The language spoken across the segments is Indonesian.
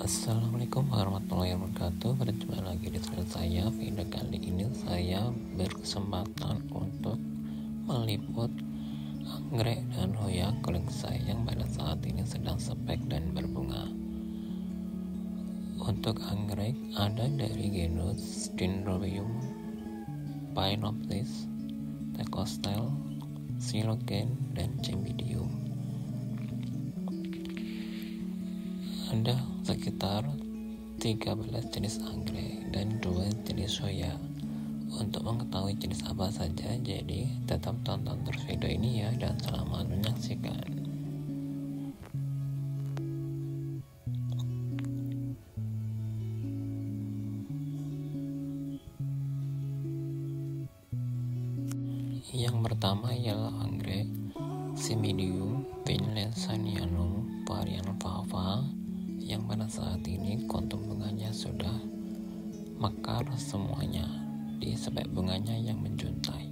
Assalamualaikum warahmatullahi wabarakatuh. Berjumpa lagi di channel saya. Video kali ini saya berkesempatan untuk meliput anggrek dan hoya kulit saya yang pada saat ini sedang spek dan berbunga. Untuk anggrek ada dari genus Dendrobium Phainopsis, Tecostyle, Silogen, dan Cymbidium. Ada sekitar 13 jenis anggrek dan 2 jenis hoya. Untuk mengetahui jenis apa saja, jadi tetap tonton terus video ini ya, dan selamat menyaksikan. Yang pertama ialah anggrek Cymbidium vincentianum varian Fava, yang pada saat ini kontur bunganya sudah mekar semuanya di spek bunganya yang menjuntai.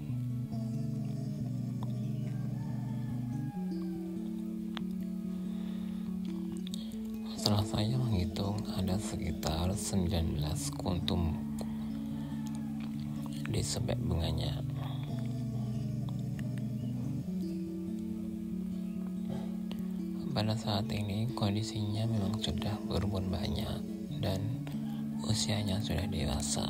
Setelah saya menghitung, ada sekitar 19 kuntum di spek bunganya. Pada saat ini kondisinya memang sudah berumpun banyak dan usianya sudah dewasa.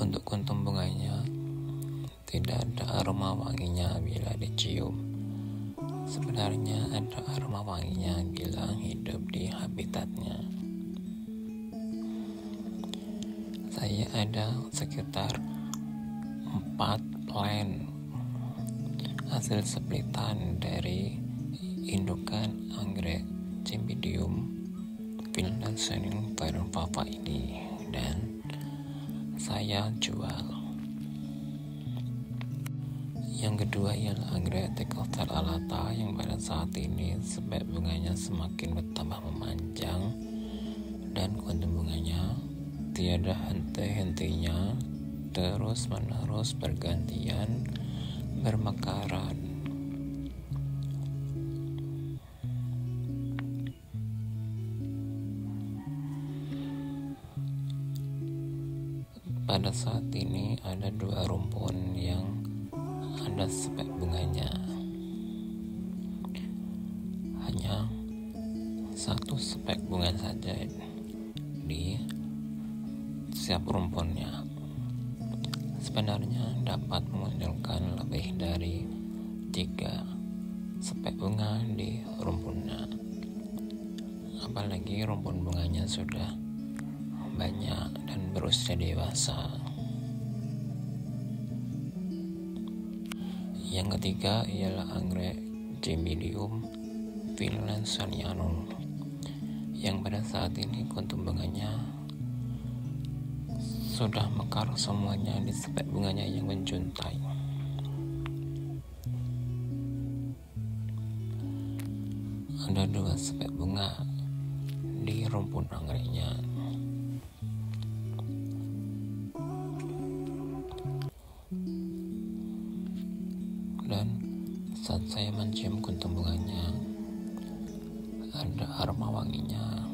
Untuk kuntum bunganya tidak ada aroma wanginya bila dicium. Sebenarnya ada aroma wanginya bila hidup di habitatnya. Saya ada sekitar 4 plant hasil splitan dari indukan anggrek Cymbidium vincentianum varian Fava ini, dan saya jual. Yang kedua ialah anggrek Tecostyle alata, yang pada saat ini spek bunganya semakin bertambah memanjang dan kuntum bunganya tiada henti-hentinya, terus-menerus bergantian bermekaran. Pada saat ini ada 2 rumpun yang ada spek bunganya. Hanya 1 spek bunga saja di setiap rumpunnya. Sebenarnya dapat memunculkan lebih dari 3 spek bunga di rumpunnya, apalagi rumpun bunganya sudah banyak dan berusia dewasa. Yang ketiga ialah anggrek Cymbidium vincentianum, yang pada saat ini kuntum bunganya sudah mekar semuanya di spek bunganya yang menjuntai. Ada 2 spek bunga di rumpun anggreknya. Dan saat saya mencium kuntum bunganya, ada aroma wanginya,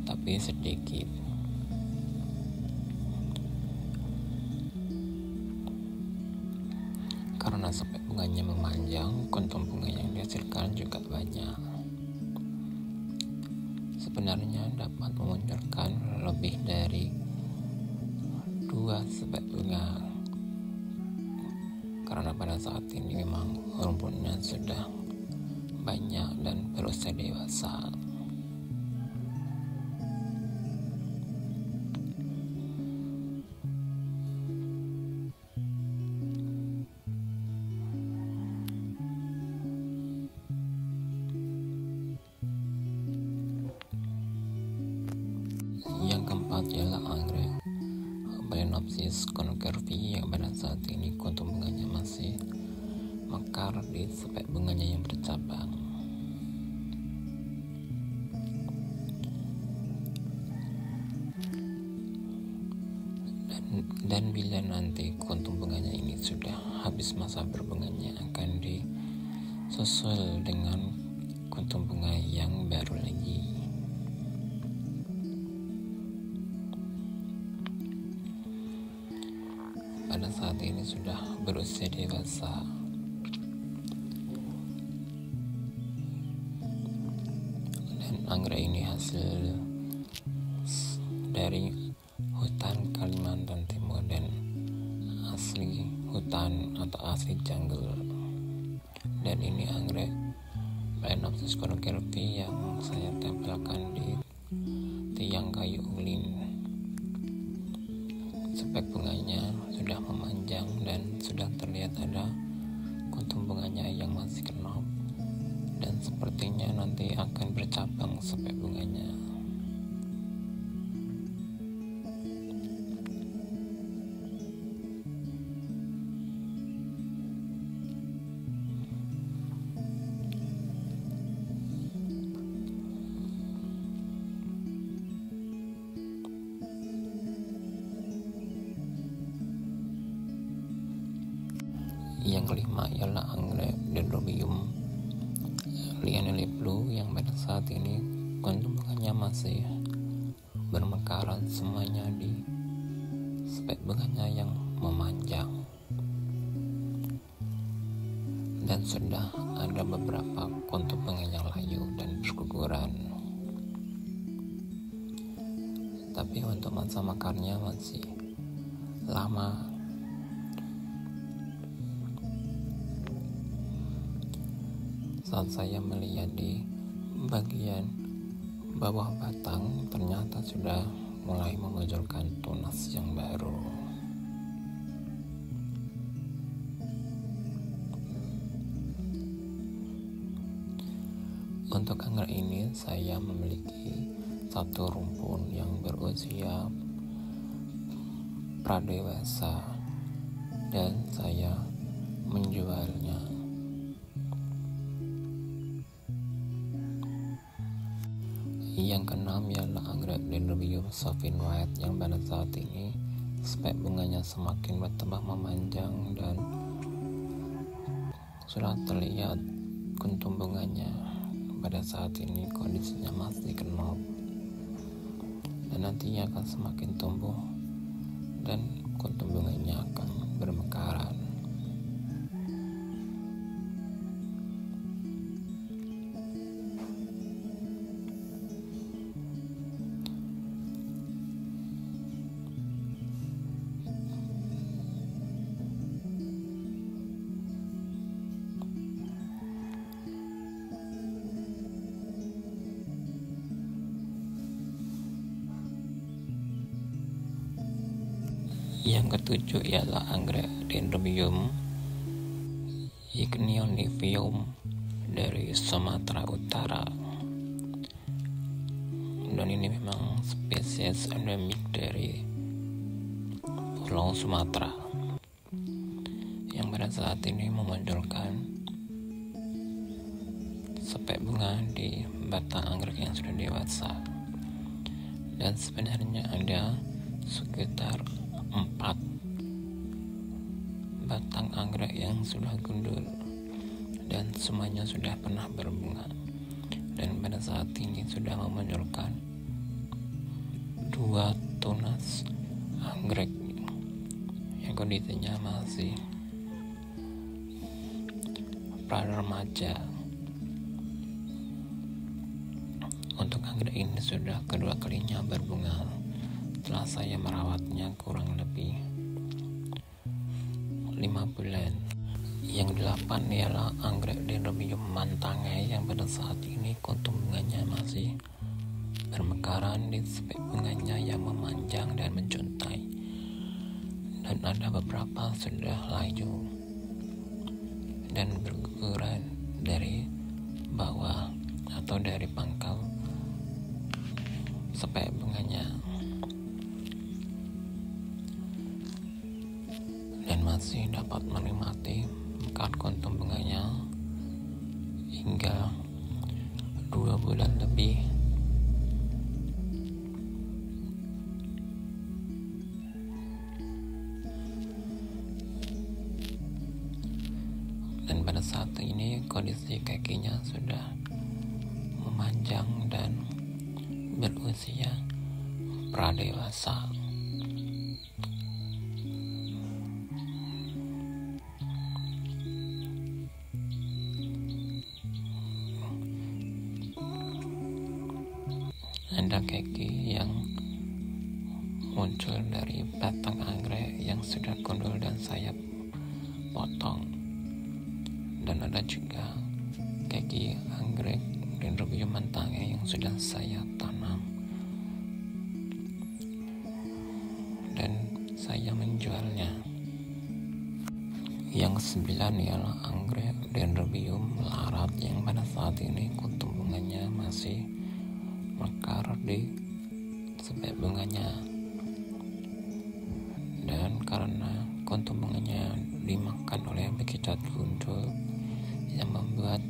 tapi sedikit. Karena spek bunganya memanjang, kuntum bunga yang dihasilkan juga banyak. Sebenarnya dapat memunculkan lebih dari 2 spek bunga, karena pada saat ini memang rumpunnya sudah banyak dan berusia dewasa. Yang keempat ialah anggrek Phalaenopsis conkervi, yang pada saat ini kuntum bunganya masih mekar di spek bunganya yang bercabang. Dan bila nanti kuntum bunganya ini sudah habis masa berbunganya, akan disusul dengan kuntum bunga yang baru lagi. Pada saat ini sudah berusia dewasa. Dan anggrek ini hasil dari hutan Kalimantan Timur dan asli hutan atau asli jungle. Dan ini anggrek Phalaenopsis conocophila yang saya tempelkan di tiang kayu ulin. Spek bunganya sudah memanjang dan sudah terlihat ada kuntum bunganya yang masih kenop, dan sepertinya nanti akan bercabang spek bunganya. Yang kelima ialah anggrek Dendrobium Lionelli Blue yang pada saat ini kuntum bunganya masih bermekaran semuanya di spek bunganya yang memanjang, dan sudah ada beberapa kuntum bunga yang layu dan berguguran. Tapi untuk masa mekarnya masih lama. Saat saya melihat di bagian bawah batang, ternyata sudah mulai memunculkan tunas yang baru. Untuk anggrek ini saya memiliki satu rumpun yang berusia pradewasa dan saya menjualnya. Yang keenam ialah anggrek Dendrobium Sovin White yang pada saat ini spek bunganya semakin bertambah memanjang dan sudah terlihat kuntum bunganya. Pada saat ini kondisinya masih kenop dan nantinya akan semakin tumbuh dan kuntum bunganya akan bermekaran. Yang ketujuh ialah anggrek Dendrobium Ichneonidium dari Sumatera Utara. Dan ini memang spesies endemik dari Pulau Sumatera yang pada saat ini memunculkan spek bunga di batang anggrek yang sudah dewasa. Dan sebenarnya ada sekitar 4 batang anggrek yang sudah gundul dan semuanya sudah pernah berbunga, dan pada saat ini sudah memunculkan 2 tunas anggrek yang kondisinya masih pra-remaja. Untuk anggrek ini sudah kedua kalinya berbunga setelah saya merawatnya kurang lebih 5 bulan. Yang 8 ialah anggrek Dendrobium mantangai yang pada saat ini kuntum bunganya masih bermekaran di spek bunganya yang memanjang dan menjuntai, dan ada beberapa sudah layu dan berguguran dari bawah atau dari pangkal spek bunganya, dan masih dapat menikmati mekar kuntum bunganya hingga 2 bulan lebih. Dan pada saat ini kondisi kakinya sudah memanjang dan berusia pradewasa. Ada kaki yang muncul dari batang anggrek yang sudah gundul dan saya potong, dan ada juga kaki anggrek Dendrobium mantange yang sudah saya tanam dan saya menjualnya. Yang 9 ialah anggrek Dendrobium larat yang pada saat ini kuntum bunganya masih mekar di sebek bunganya, dan karena kuntum bunganya dimakan oleh bekicot gundul yang membuat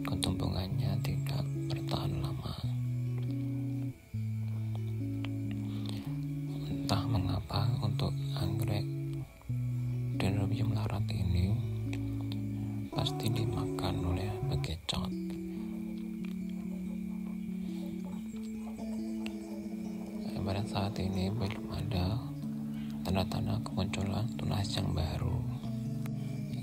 kuntum bunganya tidak bertahan lama. Entah mengapa untuk anggrek Dendrobium larat ini pasti dimakan oleh bekicot. Pada saat ini belum ada tanda-tanda kemunculan tunas yang baru.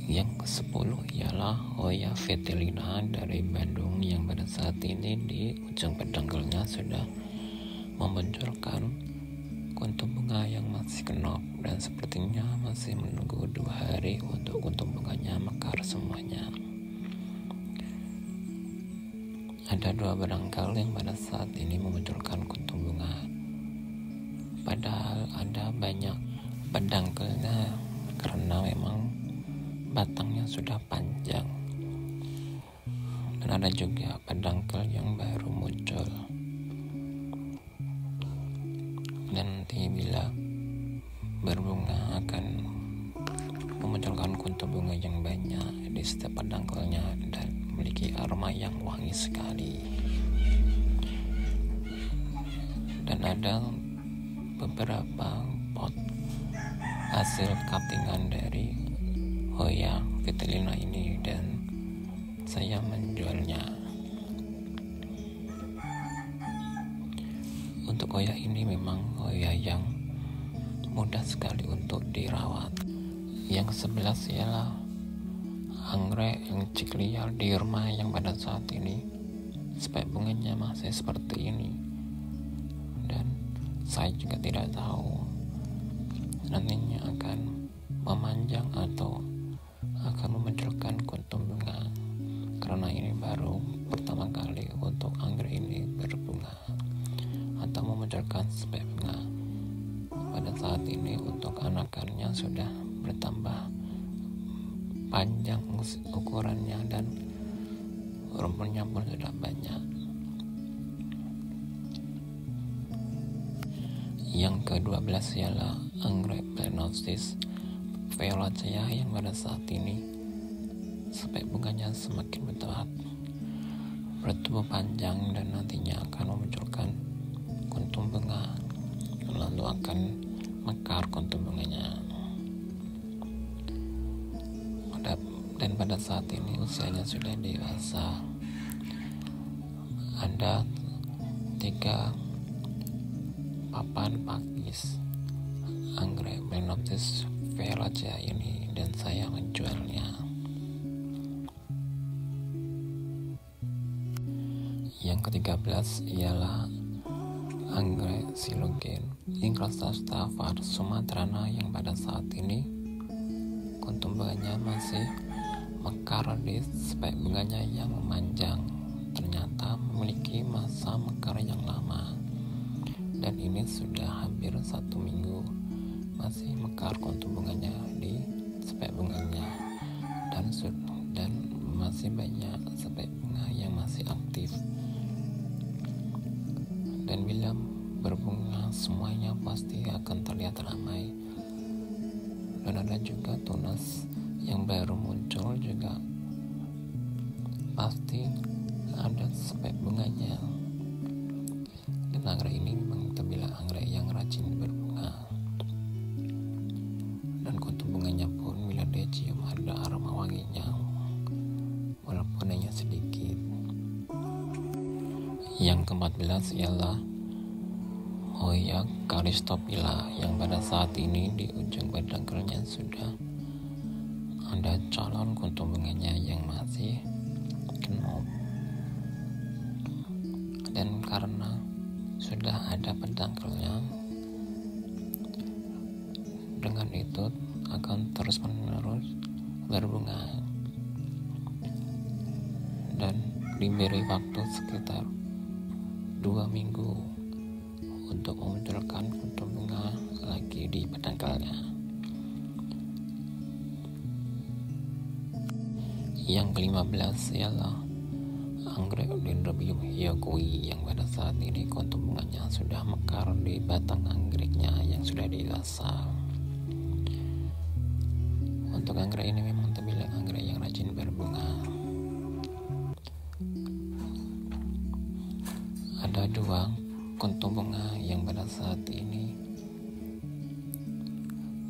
Yang ke-10 ialah Hoya vitellina dari Bandung yang pada saat ini di ujung pedangkelnya sudah memunculkan kuntum bunga yang masih kenop, dan sepertinya masih menunggu 2 hari untuk kuntum bunganya mekar semuanya. Ada 2 berangkal yang pada saat ini memunculkan kuntum bunga, padahal ada banyak pedangkelnya karena memang batangnya sudah panjang, dan ada juga pedangkel yang baru muncul. Dan nanti bila berbunga akan memunculkan kuntum bunga yang banyak di setiap pedangkelnya dan memiliki aroma yang wangi sekali. Dan ada beberapa pot hasil cuttingan dari Hoya vitellina ini dan saya menjualnya. Untuk Hoya ini memang Hoya yang mudah sekali untuk dirawat. Yang 11 ialah anggrek Encyclia diurma yang pada saat ini spek bunganya masih seperti ini, dan saya juga tidak tahu nantinya akan memanjang atau akan memunculkan kuntum bunga, karena ini baru pertama kali untuk anggrek ini berbunga atau memunculkan spek bunga. Pada saat ini untuk anakannya sudah bertambah panjang ukurannya dan rumputnya pun sudah banyak. Yang ke-12 ialah anggrek Phalaenopsis violacea yang pada saat ini spek bunganya semakin bertumbuh panjang dan nantinya akan memunculkan kuntum bunga, lalu akan mekar kuntum bunganya. Dan pada saat ini usianya sudah dewasa. Ada 3 papan pakis anggrek Phalaenopsis violacea ini dan saya menjualnya. Yang ke-13 ialah anggrek Silogen Incrustata var sumatrana yang pada saat ini kuntum bunganya masih mekar di spek bunganya yang memanjang, ternyata memiliki masa mekar yang lama, dan ini sudah hampir 1 minggu masih mekar kuntum bunganya di spek bunganya, dan masih banyak spek bunga yang masih aktif, dan bila berbunga semuanya pasti akan terlihat ramai. Dan ada juga tunas yang baru muncul juga pasti ada spek bunganya. Dan anggrek ini memang terbilang anggrek yang rajin berbunga, dan kuntum bunganya pun bila dicium ada aroma wangi Yang ke-14 ialah Hoya Karistopila, yang pada saat ini di ujung pedangkelnya sudah ada calon keuntungannya yang masih kenop, dan karena sudah ada pedangkelnya, dengan itu akan terus menerus berbunga dan diberi waktu sekitar 2 minggu untuk memunculkan kuntum bunga lagi di pedangkalnya. Yang ke-15 ialah anggrek Dendrobium hyakui, yang pada saat ini kuntum bunganya sudah mekar di batang anggreknya yang sudah digasah. Untuk anggrek ini memang terbilang anggrek yang rajin berbunga. Ada 2 kuntum bunga yang pada saat ini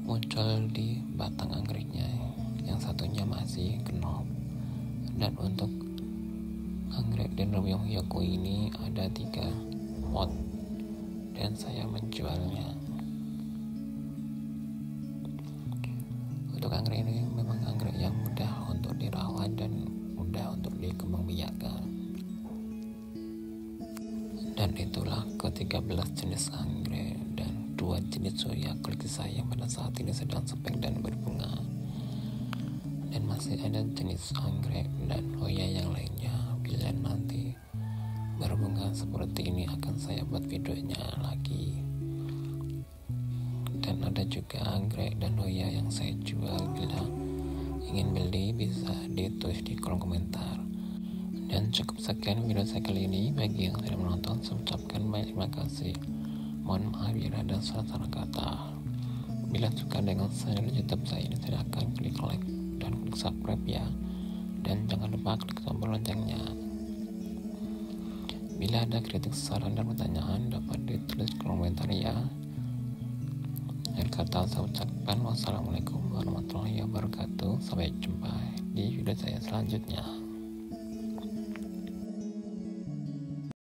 muncul di batang anggreknya, yang satunya masih kenop. Dan untuk anggrek Dendrobium hyakui ini ada 3 pot dan saya menjualnya. Untuk anggrek ini memang anggrek yang mudah untuk dirawat dan mudah untuk dikembangbiakkan. Dan itulah ke-13 jenis anggrek dan 2 jenis Hoya koleksi saya yang pada saat ini sedang sepeng dan berbunga. Dan masih ada jenis anggrek dan Hoya yang lainnya. Bila nanti berbunga seperti ini akan saya buat videonya lagi. Dan ada juga anggrek dan Hoya yang saya jual. Bila ingin beli bisa ditulis di kolom komentar. Dan cukup sekian video saya kali ini. Bagi yang sudah menonton, saya ucapkan banyak terima kasih. Mohon maaf bila ada salah kata. Bila suka dengan channel YouTube saya ini, silakan klik like dan klik subscribe ya. Dan jangan lupa klik tombol loncengnya. Bila ada kritik, saran, dan pertanyaan dapat ditulis di kolom komentar ya. Akhir kata saya ucapkan wassalamualaikum warahmatullahi wabarakatuh. Sampai jumpa di video saya selanjutnya.